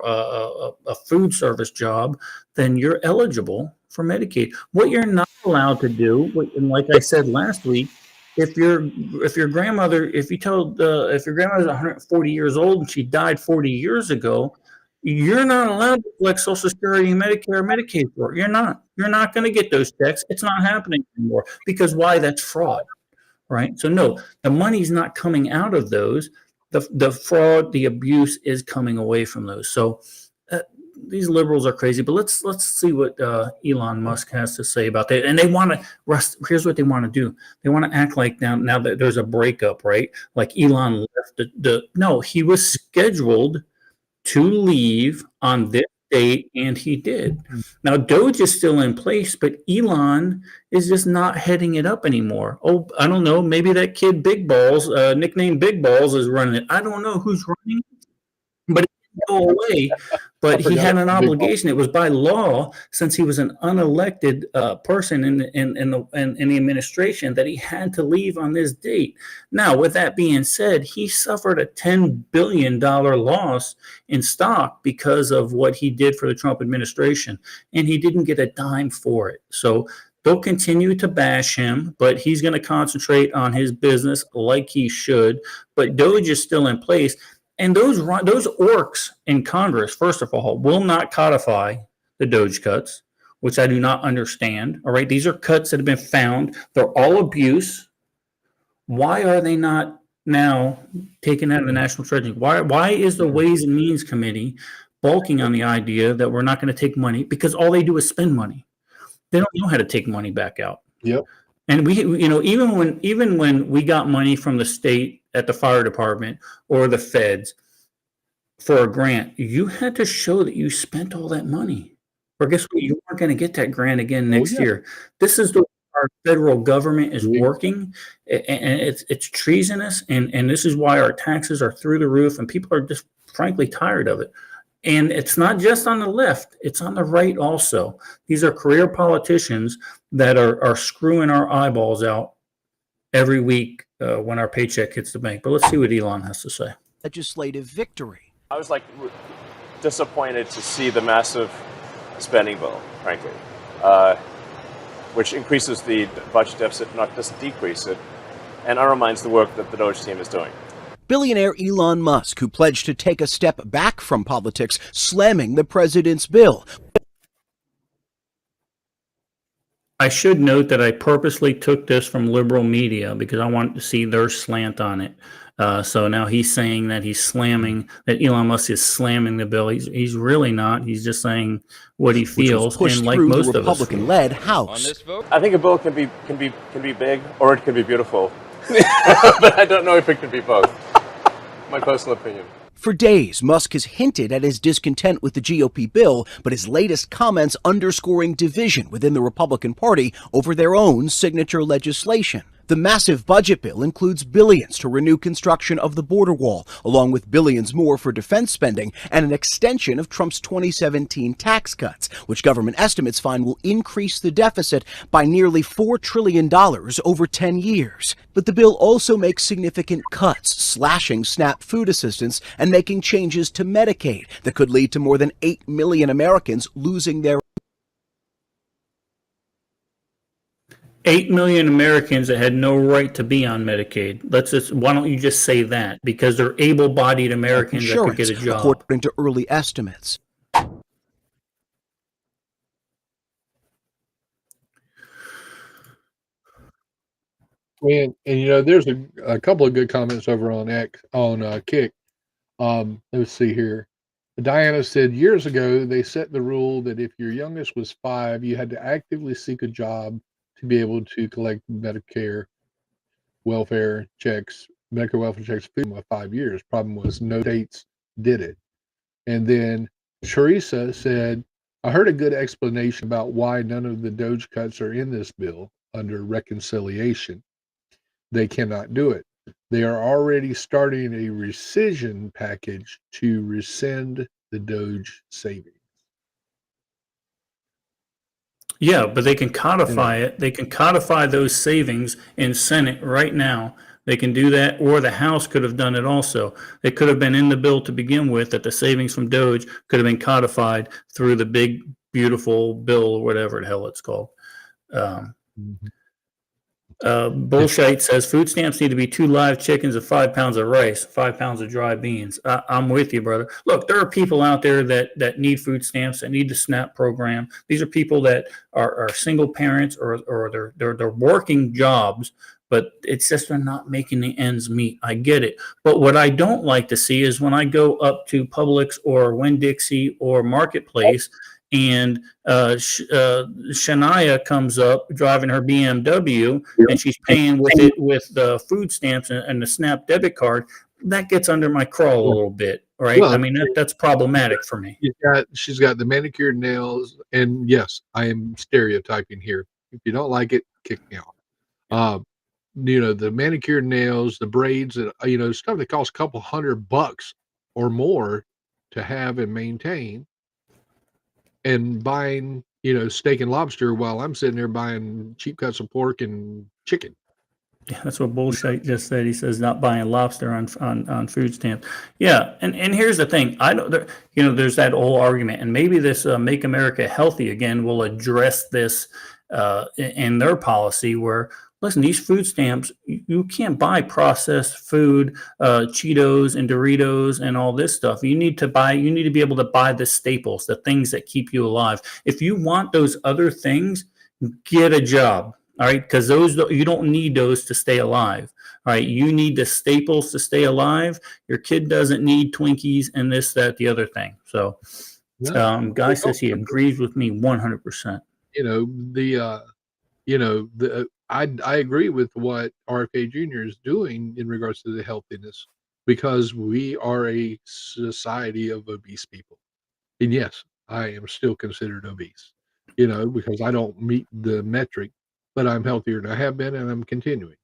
a food service job, then you're eligible for Medicaid. What you're not allowed to do, and like I said last week, if your grandmother's 140 years old and she died 40 years ago, you're not allowed to collect Social Security, Medicare, Medicaid for it. You're not. You're not going to get those checks. It's not happening anymore. Because why? That's fraud, right? So no, the money's not coming out of those. The fraud, the abuse is coming away from those. So these liberals are crazy. But let's see what Elon Musk has to say about that. And they want to. Here's what they want to do. They want to act like now that there's a breakup, right? Like Elon left no, he was scheduled to leave on this date, and he did. Now, Doge is still in place, but Elon is just not heading it up anymore. Oh, I don't know. Maybe that kid Big Balls, nicknamed Big Balls, is running it. I don't know who's running, but it didn't go away. But he had an obligation. It was by law, since he was an unelected person in the administration, that he had to leave on this date. Now, with that being said, he suffered a $10 billion loss in stock because of what he did for the Trump administration, and he didn't get a dime for it. So They'll continue to bash him, but he's going to concentrate on his business like he should. But Doge is still in place. And those orcs in Congress, first of all, will not codify the Doge cuts, which I do not understand. All right. These are cuts that have been found. They're all abuse. Why are they not now taken out of the National Treasury? Why is the Ways and Means Committee balking on the idea that we're not going to take money? Because all they do is spend money. They don't know how to take money back out. Yep. And we, even when we got money from the state at the fire department or the feds for a grant, you had to show that you spent all that money. Or guess what? You weren't going to get that grant again next year. This is the way our federal government is working, and it's treasonous. And this is why our taxes are through the roof, and people are just frankly tired of it. And it's not just on the left, it's on the right also. These are career politicians that are screwing our eyeballs out every week when our paycheck hits the bank. But let's see what Elon has to say. Legislative victory. I was disappointed to see the massive spending bill, frankly, which increases the budget deficit, not just decrease it, and undermines the work that the Doge team is doing. Billionaire Elon Musk, who pledged to take a step back from politics, slamming the president's bill. I should note that I purposely took this from liberal media because I wanted to see their slant on it. So now he's saying that that Elon Musk is slamming the bill. He's really not. He's just saying what he feels, and like most of us. Republican-led House. I think a bill can be big or it can be beautiful, but I don't know if it can be both. My personal opinion. For days, Musk has hinted at his discontent with the GOP bill, but his latest comments underscoring division within the Republican Party over their own signature legislation. The massive budget bill includes billions to renew construction of the border wall, along with billions more for defense spending and an extension of Trump's 2017 tax cuts, which government estimates find will increase the deficit by nearly $4 trillion over 10 years. But the bill also makes significant cuts, slashing SNAP food assistance and making changes to Medicaid that could lead to more than 8 million Americans losing their 8 million Americans that had no right to be on Medicaid. Why don't you just say that? Because they're able-bodied Americans that could get a job. According to early estimates. And there's a couple of good comments over on Kick. Let's see here. Diana said years ago they set the rule that if your youngest was 5, you had to actively seek a job to be able to collect Medicare welfare checks for 5 years. Problem was no states did it. And then Teresa said, I heard a good explanation about why none of the Doge cuts are in this bill under reconciliation. They cannot do it. They are already starting a rescission package to rescind the Doge savings. Yeah, but they can codify it. They can codify those savings in Senate right now. They can do that, or the House could have done it also. It could have been in the bill to begin with that the savings from Doge could have been codified through the big, beautiful bill or whatever the hell it's called. Bullshite says food stamps need to be 2 live chickens and 5 pounds of rice, 5 pounds of dry beans. I'm with you, brother. Look, there are people out there that need food stamps, that need the SNAP program. These are people that are single parents or they're working jobs, but it's just they're not making the ends meet. I get it. But what I don't like to see is when I go up to Publix or Winn-Dixie or Marketplace and Shania comes up driving her BMW and she's paying with the food stamps and the SNAP debit card. That gets under my crawl a little bit, right? Well, I mean, that's problematic for me. She's got the manicured nails, and yes, I am stereotyping here. If you don't like it, kick me off. The manicured nails, the braids, stuff that costs a couple $100 or more to have and maintain. And buying, steak and lobster while I'm sitting there buying cheap cuts of pork and chicken. Yeah, that's what Bullshite just said. He says not buying lobster on food stamps. Yeah, and here's the thing. There's that whole argument, and maybe this Make America Healthy Again will address this in their policy where, listen, these food stamps, you can't buy processed food, Cheetos and Doritos and all this stuff. You need to be able to buy the staples, the things that keep you alive. If you want those other things, get a job. All right. Because you don't need those to stay alive. All right. You need the staples to stay alive. Your kid doesn't need Twinkies and this, that, the other thing. So, Guy says he agrees with me 100%. I agree with what RFK Jr. is doing in regards to the healthiness, because we are a society of obese people. And yes, I am still considered obese, because I don't meet the metric, but I'm healthier than I have been, and I'm continuing.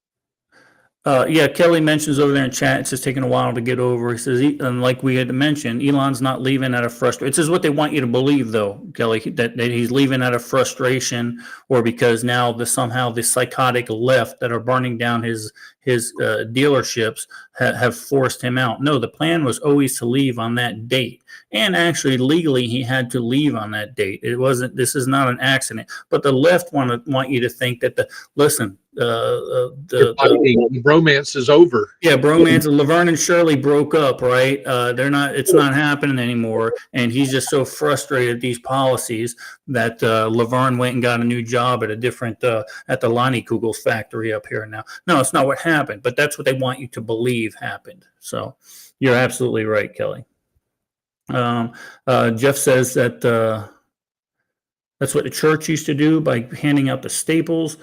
Yeah, Kelly mentions over there in chat, it's just taking a while to get over. He says, and like we had mentioned, Elon's not leaving out of frustration. This is what they want you to believe, though, Kelly, that he's leaving out of frustration, or because now somehow the psychotic left that are burning down his dealerships have forced him out. No, the plan was always to leave on that date. And actually, legally, he had to leave on that date. This is not an accident. But the left want you to think that the bromance is over. Yeah, bromance. Laverne and Shirley broke up, right? It's not happening anymore. And he's just so frustrated at these policies that Laverne went and got a new job at at the Lonnie Kugel's factory up here now. No, it's not what happened, but that's what they want you to believe happened. So you're absolutely right, Kelly. Jeff says that that's what the church used to do by handing out the staples.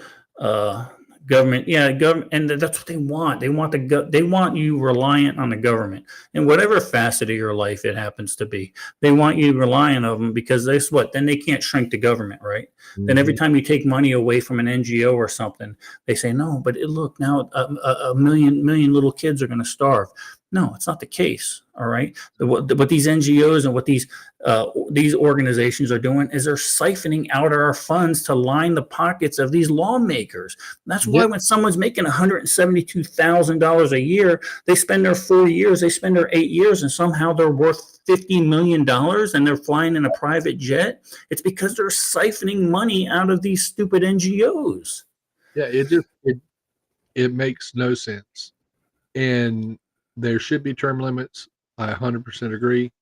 Government, and that's what they want. They want you reliant on the government in whatever facet of your life it happens to be. They want you reliant on them, because that's what, then they can't shrink the government, right? Mm-hmm. Then every time you take money away from an NGO or something, they say, no, but look, now a million little kids are going to starve. No, it's not the case. All right. What these NGOs and what these organizations are doing is they're siphoning out our funds to line the pockets of these lawmakers. That's why when someone's making $172,000 a year, they spend their 4 years, they spend their 8 years, and somehow they're worth $50 million and they're flying in a private jet. It's because they're siphoning money out of these stupid NGOs. Yeah, it makes no sense. And there should be term limits. I 100% agree.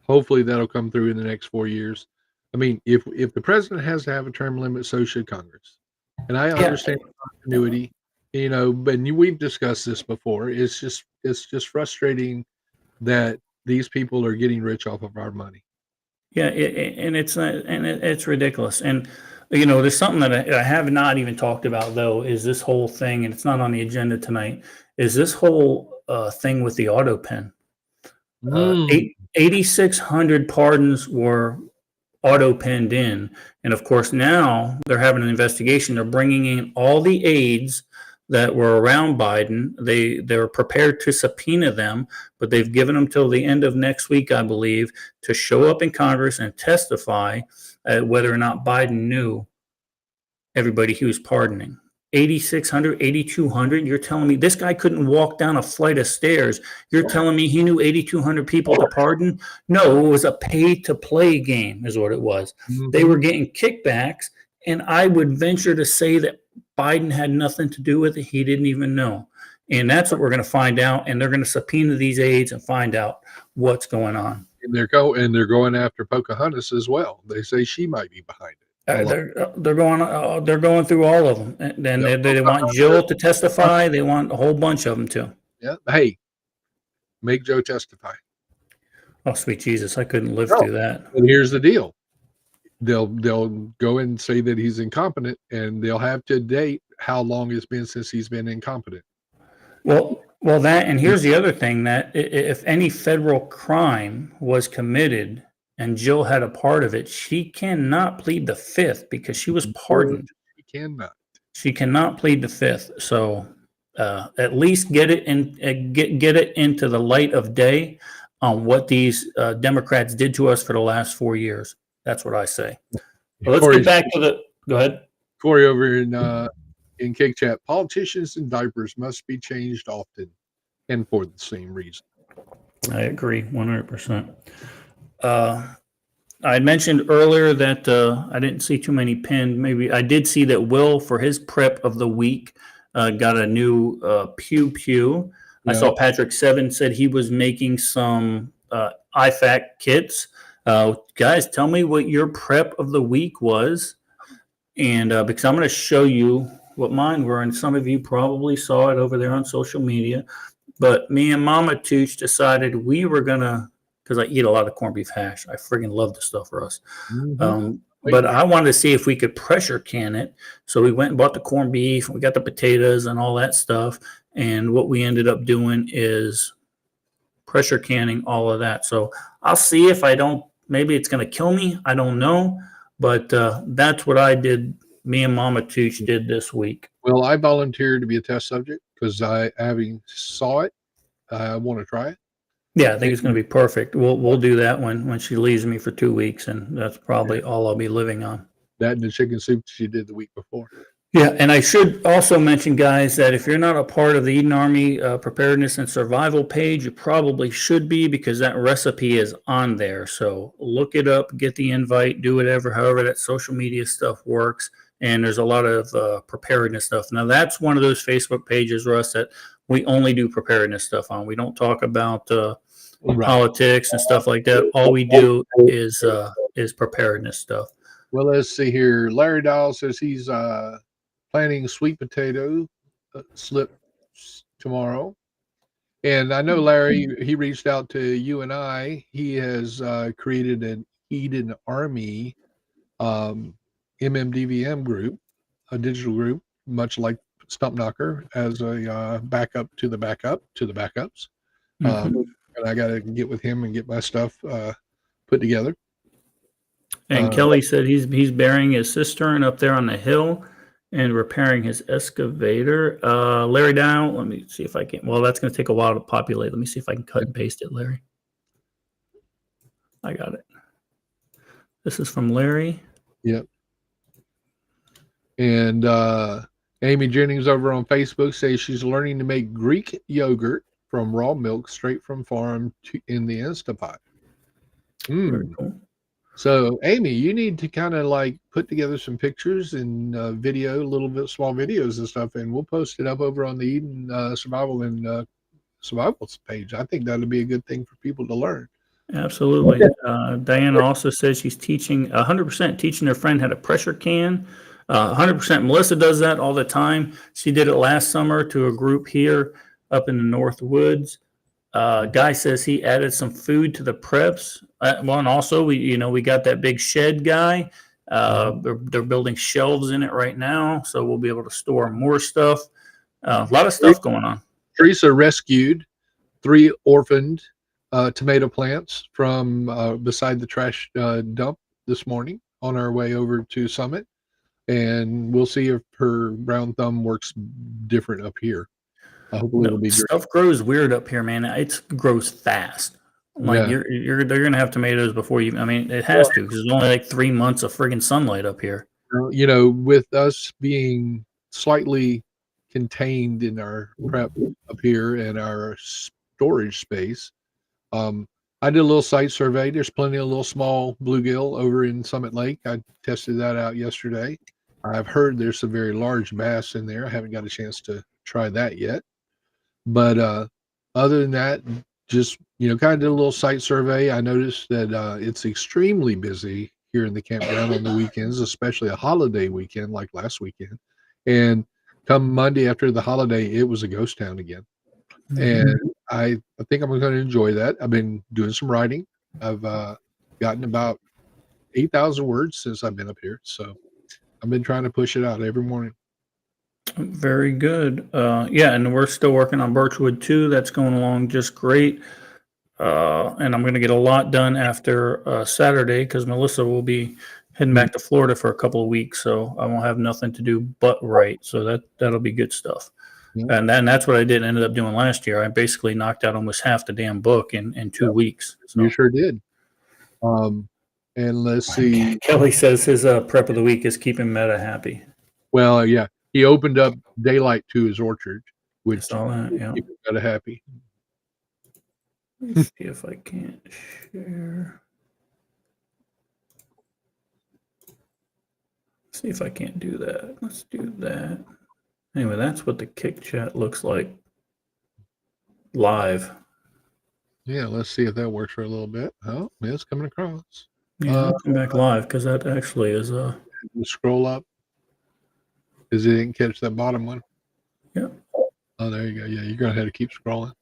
Hopefully that'll come through in the next 4 years. I mean, if the president has to have a term limit, so should Congress. And I understand continuity, but we've discussed this before. It's just frustrating that these people are getting rich off of our money. Yeah, it's ridiculous. And there's something that I have not even talked about, though, is this whole thing, and it's not on the agenda tonight, is this whole thing with the auto pen. 8,600 pardons were auto penned in. And of course, now they're having an investigation. They're bringing in all the aides that were around Biden. They're prepared to subpoena them, but they've given them till the end of next week, I believe, to show up in Congress and testify whether or not Biden knew everybody he was pardoning. 8,600, 8,200. You're telling me this guy couldn't walk down a flight of stairs. You're telling me he knew 8,200 people to pardon? No, it was a pay-to-play game is what it was. Mm-hmm. They were getting kickbacks, and I would venture to say that Biden had nothing to do with it. He didn't even know. And that's what we're going to find out, and they're going to subpoena these aides and find out what's going on. And they're going after Pocahontas as well. They say she might be behind it. They're going through all of them, and then they want Jill to testify. They want a whole bunch of them too. Yeah. Hey, make Joe testify. Oh, sweet Jesus! I couldn't live through that. And here's the deal: they'll go and say that he's incompetent, and they'll have to date how long it's been since he's been incompetent. Well, that, and here's the other thing, that if any federal crime was committed and Jill had a part of it, she cannot plead the fifth because she was pardoned. She cannot plead the fifth. So at least get it into the light of day on what these Democrats did to us for the last 4 years. That's what I say. Well, let's get back to go ahead. Corey over in Cake Chat, politicians and diapers must be changed often and for the same reason. I agree 100%. I had mentioned earlier that I didn't see too many pinned. Maybe I did see that Will, for his prep of the week, got a new Pew Pew. I Yeah. saw Patrick Seven said he was making some IFAC kits. Guys, tell me what your prep of the week was. And because I'm going to show you what mine were, and some of you probably saw it over there on social media. But me and Mama Tooch decided we were going to, because I eat a lot of corned beef hash. I friggin' love the stuff, Russ. But I wanted to see if we could pressure can it. So we went and bought the corned beef. We got the potatoes and all that stuff. And what we ended up doing is pressure canning all of that. So I'll see if I don't, maybe it's going to kill me. I don't know. But that's what I did. Me and Mama Tooch did this week. Well, I volunteered to be a test subject because having saw it, I want to try it. Yeah, I think it's going to be perfect. We'll do that when she leaves me for 2 weeks, and that's probably all I'll be living on. That and the chicken soup she did the week before. Yeah, and I should also mention, guys, that if you're not a part of the Eden Army Preparedness and Survival page, you probably should be, because that recipe is on there. So look it up, get the invite, do whatever, however that social media stuff works. And there's a lot of preparedness stuff. Now, that's one of those Facebook pages, Russ, that we only do preparedness stuff on. We don't talk about politics and stuff like that. All we do is preparedness stuff. Well, let's see here. Larry Dial says he's planning sweet potato slip tomorrow. And I know Larry, he reached out to you and I. He has created an Eden Army MMDVM group, a digital group, much like Stump Knocker, as a backup to the backup to the backups. And I got to get with him and get my stuff put together. And Kelly said he's burying his cistern up there on the hill and repairing his excavator. Larry Dow, let me see if I can. Well, that's going to take a while to populate. Let me see if I can cut and paste it, Larry. I got it. This is from Larry. Yep. And Amy Jennings over on Facebook says she's learning to make Greek yogurt from raw milk straight from farm in the Instapot. Very cool. So, Amy, you need to kind of like put together some pictures and video, a little bit small videos and stuff, and we'll post it up over on the Eden Survival and Survivals page. I think that'll be a good thing for people to learn. Absolutely. Diana also says she's teaching 100% teaching her friend how to pressure can. 100%. Melissa does that all the time. She did it last summer to a group here up in the North Woods. Guy says he added some food to the preps. Well, and also we got that big shed guy. They're building shelves in it right now, so we'll be able to store more stuff. A lot of stuff going on. Teresa rescued 3 orphaned tomato plants from beside the trash dump this morning on our way over to Summit, and we'll see if her brown thumb works different up here. Hopefully it'll be great. Stuff grows weird up here, man. It grows fast. Like they're gonna have tomatoes before you. I mean, it has to, because there's only like 3 months of friggin' sunlight up here. You know, with us being slightly contained in our prep up here and our storage space, I did a little site survey. There's plenty of little small bluegill over in Summit Lake. I tested that out yesterday. I've heard there's some very large bass in there. I haven't got a chance to try that yet. But other than that, just, kind of did a little site survey. I noticed that it's extremely busy here in the campground on the weekends, especially a holiday weekend like last weekend. And come Monday after the holiday, it was a ghost town again. And I think I'm going to enjoy that. I've been doing some writing. I've gotten about 8,000 words since I've been up here. So I've been trying to push it out every morning. Very good. And we're still working on Birchwood too. That's going along just great. And I'm going to get a lot done after Saturday, because Melissa will be heading back to Florida for a couple of weeks. So I won't have nothing to do but write. So that'll be good stuff. And then that's what I ended up doing last year. I basically knocked out almost half the damn book in 2 weeks. So. You sure did. And let's see. Kelly says his prep of the week is keeping Meta happy. Well, yeah. He opened up daylight to his orchard, which keeps Meta happy. Let me see if I can't share. See if I can't do that. Let's do that. Anyway, that's what the Kick chat looks like live. Yeah, let's see if that works for a little bit. Oh, yeah, it's coming across. Yeah, I'll come back live because that actually is Scroll up. Because it didn't catch that bottom one. Yeah. Oh, there you go. Yeah, you're gonna have to keep scrolling.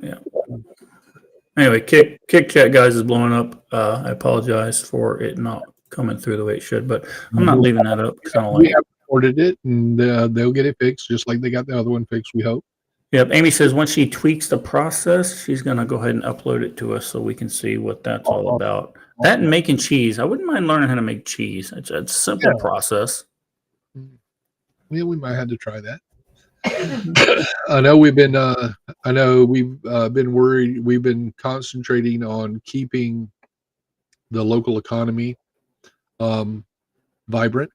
Yeah. Anyway, Kick chat guys is blowing up. I apologize for it not coming through the way it should, but I'm not leaving that up because I don't like We it. have recorded it, and they'll get it fixed just like they got the other one fixed. We hope. Yep. Amy says once she tweaks the process, she's gonna go ahead and upload it to us so we can see what that's all about. That and making cheese. I wouldn't mind learning how to make cheese. It's a simple process. Yeah, we might have to try that. I know we've been worried. We've been concentrating on keeping the local economy vibrant,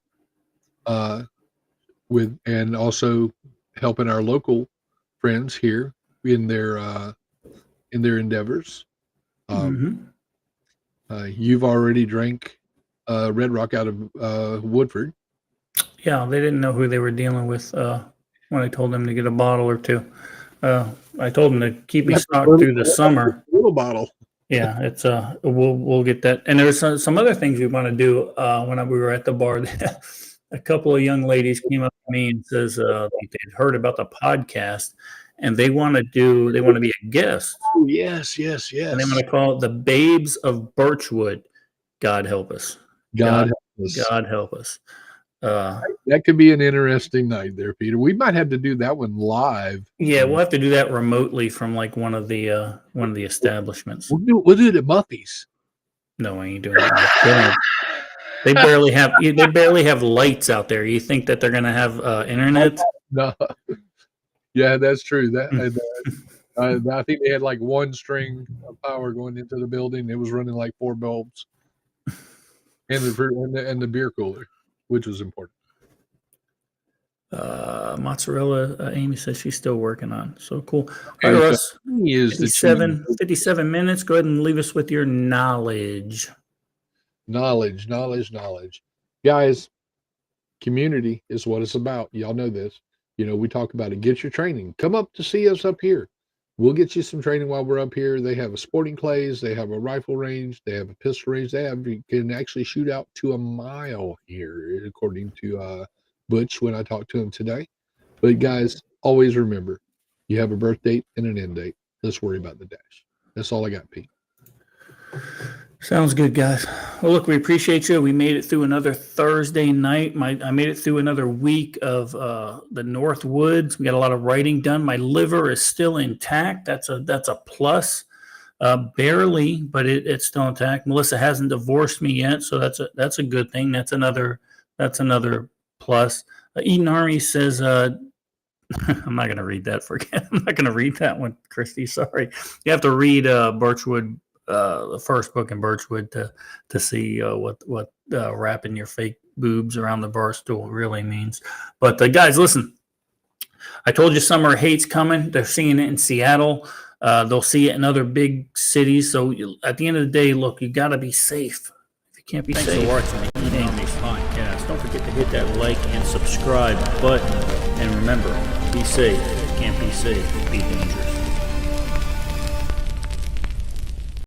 and also helping our local friends here in their endeavors. You've already drank Red Rock out of Woodford. Yeah, they didn't know who they were dealing with when I told them to get a bottle or two. I told them to keep me stocked through the summer. Little bottle. Yeah, it's we'll get that. And there's some other things we want to do. When we were at the bar, a couple of young ladies came up to me and says they'd heard about the podcast and they want to be a guest. Oh, yes. And they want to call it the Babes of Birchwood. God help us. God help us. God help us. That could be an interesting night there, Peter. We might have to do that one live. Yeah, we'll have to do that remotely from like one of the establishments. We'll do it at Muffy's. No, I ain't doing that. They barely have lights out there. You think that they're gonna have internet? No. Yeah, that's true. I think they had like one string of power going into the building. It was running like 4 bulbs, and the beer cooler, which was important. Mozzarella, Amy says she's still working on. So cool. Okay, All right, Russ, is 57 minutes. Go ahead and leave us with your knowledge. Knowledge. Guys, community is what it's about. Y'all know this. We talk about it. Get your training. Come up to see us up here. We'll get you some training while we're up here. They have a sporting clays. They have a rifle range. They have a pistol range. You can actually shoot out to a mile here, according to Butch when I talked to him today. But guys, always remember, you have a birth date and an end date. Let's worry about the dash. That's all I got, Pete. Sounds good, guys. Well, look, we appreciate you. We made it through another Thursday night. I made it through another week of the North Woods. We got a lot of writing done. My liver is still intact. That's a plus. Barely, but it's still intact. Melissa hasn't divorced me yet, so that's a good thing. That's another plus. Eden Army says, I'm not going to read that. I'm not going to read that one, Christy. Sorry. You have to read Birchwood. The first book in Birchwood to see what wrapping your fake boobs around the bar stool really means. But guys, listen, I told you summer hate's coming. They're seeing it in Seattle. They'll see it in other big cities. So at the end of the day, look, you got to be safe. If you can't be safe, thanks for watching the Eden Army podcast. Don't forget to hit that like and subscribe button. And remember, be safe. If you can't be safe, be dangerous.